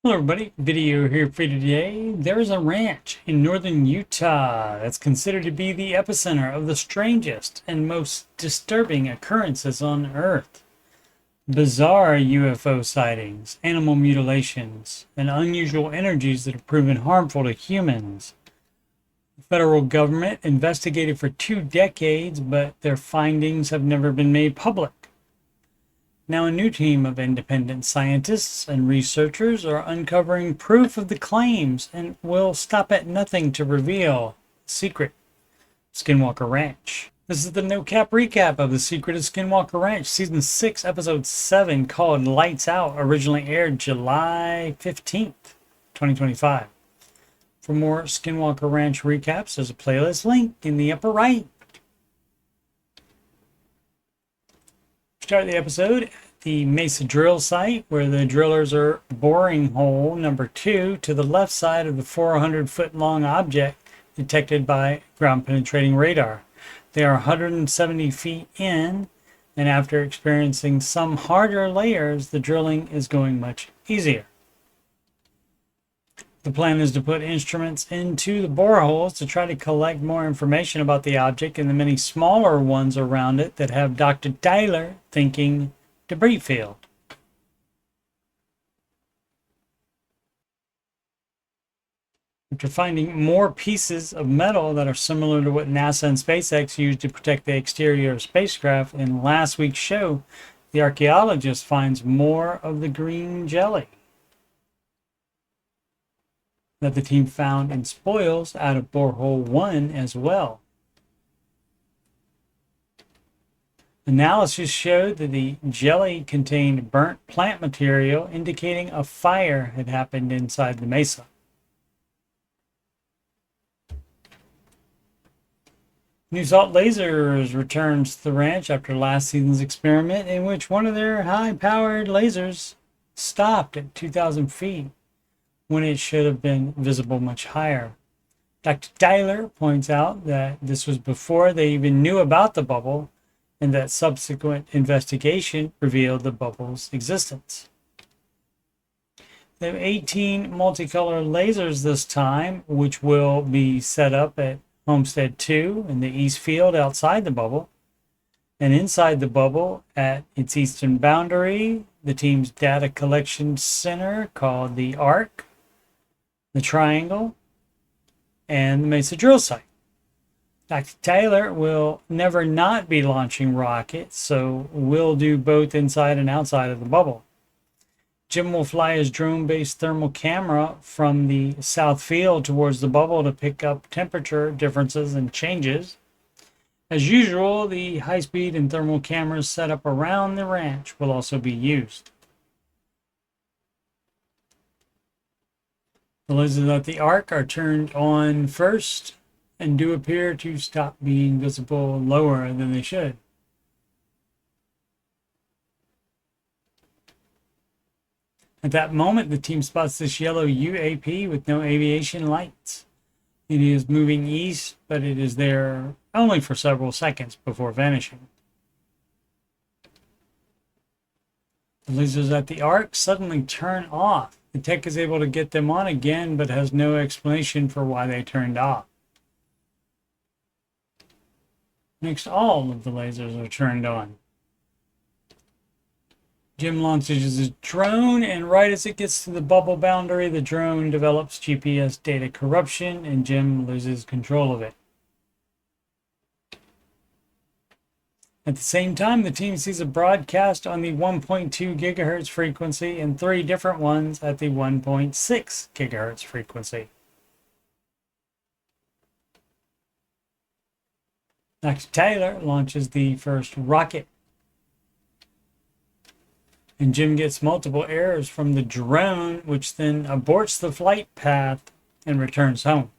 Hello everybody, video here for you today. There's a ranch in northern Utah that's considered to be the epicenter of the strangest and most disturbing occurrences on Earth. Bizarre UFO sightings, animal mutilations, and unusual energies that have proven harmful to humans. The federal government investigated for 2 decades, but their findings have never been made public. Now, a new team of independent scientists and researchers are uncovering proof of the claims and will stop at nothing to reveal the secret of Skinwalker Ranch. This is the no cap recap of The Secret of Skinwalker Ranch, Season 6, Episode 7, called Lights Out, originally aired July 15th, 2025. For more Skinwalker Ranch recaps, there's a playlist link in the upper right. Start the episode at the Mesa drill site, where the drillers are boring hole number 2 to the left side of the 400-foot long object detected by ground penetrating radar. They are 170 feet in, and after experiencing some harder layers, the drilling is going much easier. The plan is to put instruments into the boreholes to try to collect more information about the object and the many smaller ones around it that have Dr. Tyler thinking debris field. After finding more pieces of metal that are similar to what NASA and SpaceX used to protect the exterior of spacecraft in last week's show, the archaeologist finds more of the green jelly that the team found in spoils out of borehole 1 as well. Analysis showed that the jelly contained burnt plant material, indicating a fire had happened inside the mesa. New Salt Lasers returns to the ranch after last season's experiment, in which one of their high-powered lasers stopped at 2,000 feet when it should have been visible much higher. Dr. Tyler points out that this was before they even knew about the bubble, and that subsequent investigation revealed the bubble's existence. They have 18 multicolor lasers this time, which will be set up at Homestead 2 in the east field outside the bubble. And inside the bubble, at its eastern boundary, the team's data collection center called the Arc, the Triangle, and the Mesa drill site. Dr. Taylor will never not be launching rockets, so we'll do both inside and outside of the bubble. Jim will fly his drone-based thermal camera from the south field towards the bubble to pick up temperature differences and changes. As usual, the high-speed and thermal cameras set up around the ranch will also be used. The lasers at the Arc are turned on first and do appear to stop being visible lower than they should. At that moment, the team spots this yellow UAP with no aviation lights. It is moving east, but it is there only for several seconds before vanishing. The lasers at the Arc suddenly turn off. The tech is able to get them on again, but has no explanation for why they turned off. Next, all of the lasers are turned on. Jim launches his drone, and right as it gets to the bubble boundary, the drone develops GPS data corruption, and Jim loses control of it. At the same time, the team sees a broadcast on the 1.2 gigahertz frequency and 3 different ones at the 1.6 gigahertz frequency. Dr. Taylor launches the first rocket, and Jim gets multiple errors from the drone, which then aborts the flight path and returns home.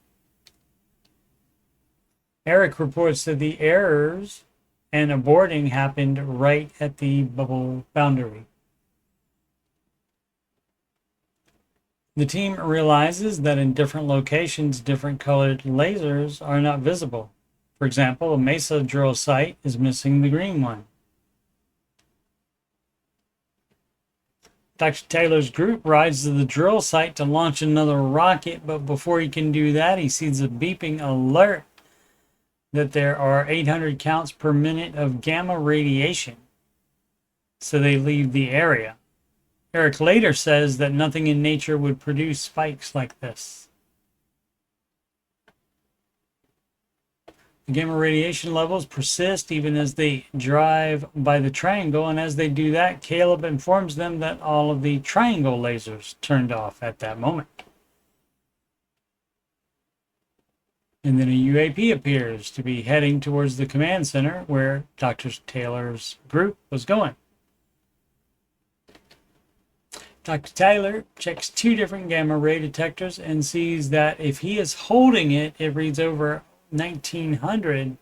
Eric reports that the errors and aborting happened right at the bubble boundary. The team realizes that in different locations, different colored lasers are not visible. For example, a Mesa drill site is missing the green one. Dr. Taylor's group rides to the drill site to launch another rocket, but before he can do that, he sees a beeping alert that there are 800 counts per minute of gamma radiation. So they leave the area. Eric later says that nothing in nature would produce spikes like this. The gamma radiation levels persist even as they drive by the triangle, and as they do that, Caleb informs them that all of the triangle lasers turned off at that moment. And then a UAP appears to be heading towards the command center where Dr. Taylor's group was going. Dr. Taylor checks 2 different gamma ray detectors and sees that if he is holding it, it reads over 1900,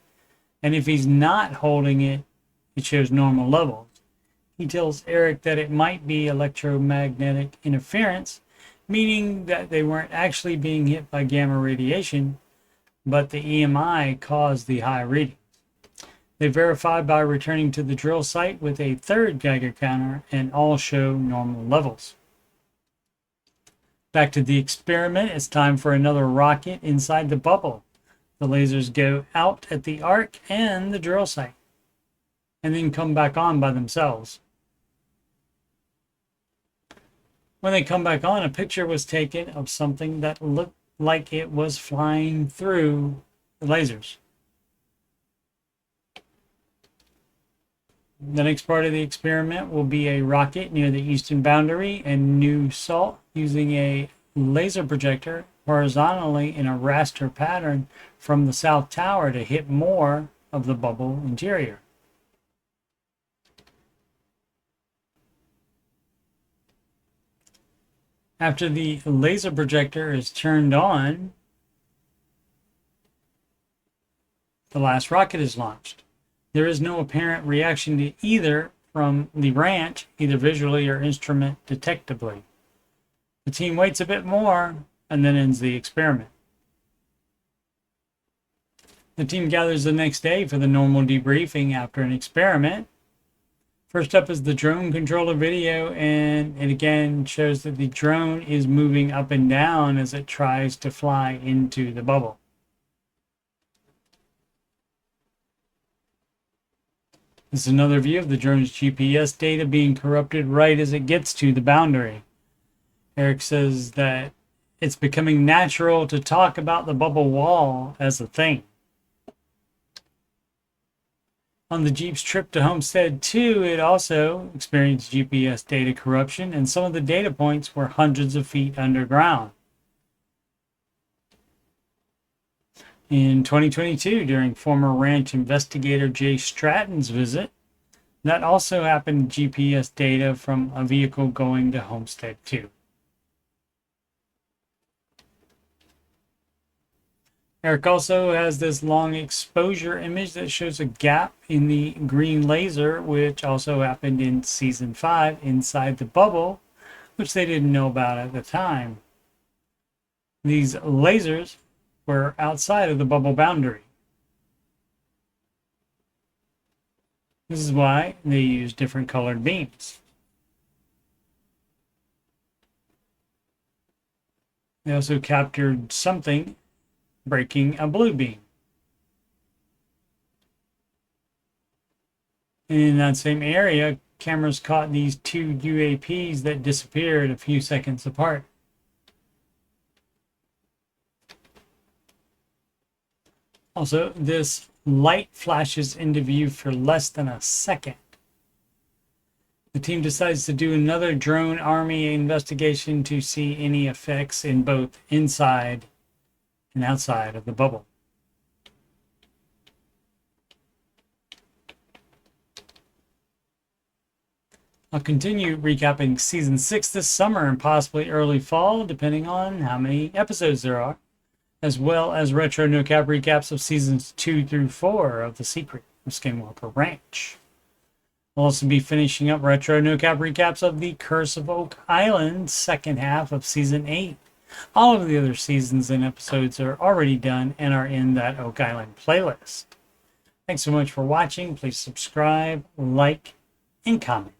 and if he's not holding it, it shows normal levels. He tells Eric that it might be electromagnetic interference, meaning that they weren't actually being hit by gamma radiation, but the EMI caused the high readings. They verify by returning to the drill site with a 3rd Geiger counter, and all show normal levels. Back to the experiment, it's time for another rocket inside the bubble. The lasers go out at the arc and the drill site, and then come back on by themselves. When they come back on, a picture was taken of something that looked like it was flying through the lasers. The next part of the experiment will be a rocket near the eastern boundary and New Salt using a laser projector horizontally in a raster pattern from the south tower to hit more of the bubble interior. After the laser projector is turned on, the last rocket is launched. There is no apparent reaction to either from the ranch, either visually or instrument detectably. The team waits a bit more and then ends the experiment. The team gathers the next day for the normal debriefing after an experiment. First up is the drone controller video, and it again shows that the drone is moving up and down as it tries to fly into the bubble. This is another view of the drone's GPS data being corrupted right as it gets to the boundary. Eric says that it's becoming natural to talk about the bubble wall as a thing. On the Jeep's trip to Homestead 2, it also experienced GPS data corruption, and some of the data points were hundreds of feet underground. In 2022, during former ranch investigator Jay Stratton's visit, that also happened GPS data from a vehicle going to Homestead 2. Eric also has this long exposure image that shows a gap in the green laser, which also happened in Season 5 inside the bubble, which they didn't know about at the time. These lasers were outside of the bubble boundary. This is why they use different colored beams. They also captured something breaking a blue beam. In that same area, cameras caught these 2 UAPs that disappeared a few seconds apart. Also, this light flashes into view for less than a second. The team decides to do another drone army investigation to see any effects in both inside and outside of the bubble. I'll continue recapping Season 6 this summer and possibly early fall, depending on how many episodes there are, as well as retro no-cap recaps of Seasons 2 through 4 of The Secret of Skinwalker Ranch. We'll also be finishing up retro no-cap recaps of The Curse of Oak Island, second half of Season 8. All of the other seasons and episodes are already done and are in that Oak Island playlist. Thanks so much for watching. Please subscribe, like, and comment.